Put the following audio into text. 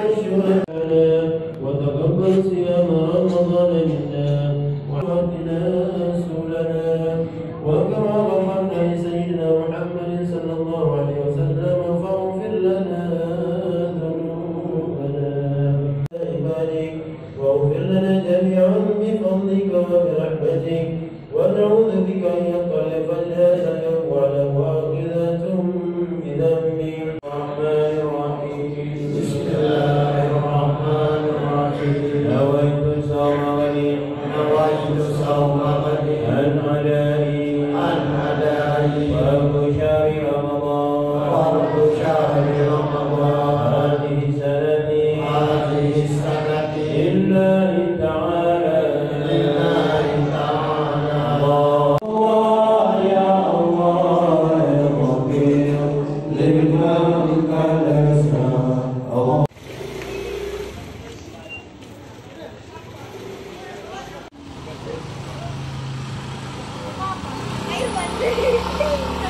الشهداء وتقبل صيام رمضان منا واهدنا سبلنا وكما غفرنا لسيدنا محمد صلى الله عليه وسلم فاغفر لنا ذنوبنا عبادك واغفر لنا جميعا بفضلك وبرحمتك ونعوذ بك ان يطلق الناس على واخذة بذنب الرحمن الرحيم. بسم الله الرحمن الرحيم. نويت صوم غد عن أدائي فرض شهر رمضان هذه سنتي لله تعالى الله يا الله يا مغفر لبنائك الأسماء. Ayo,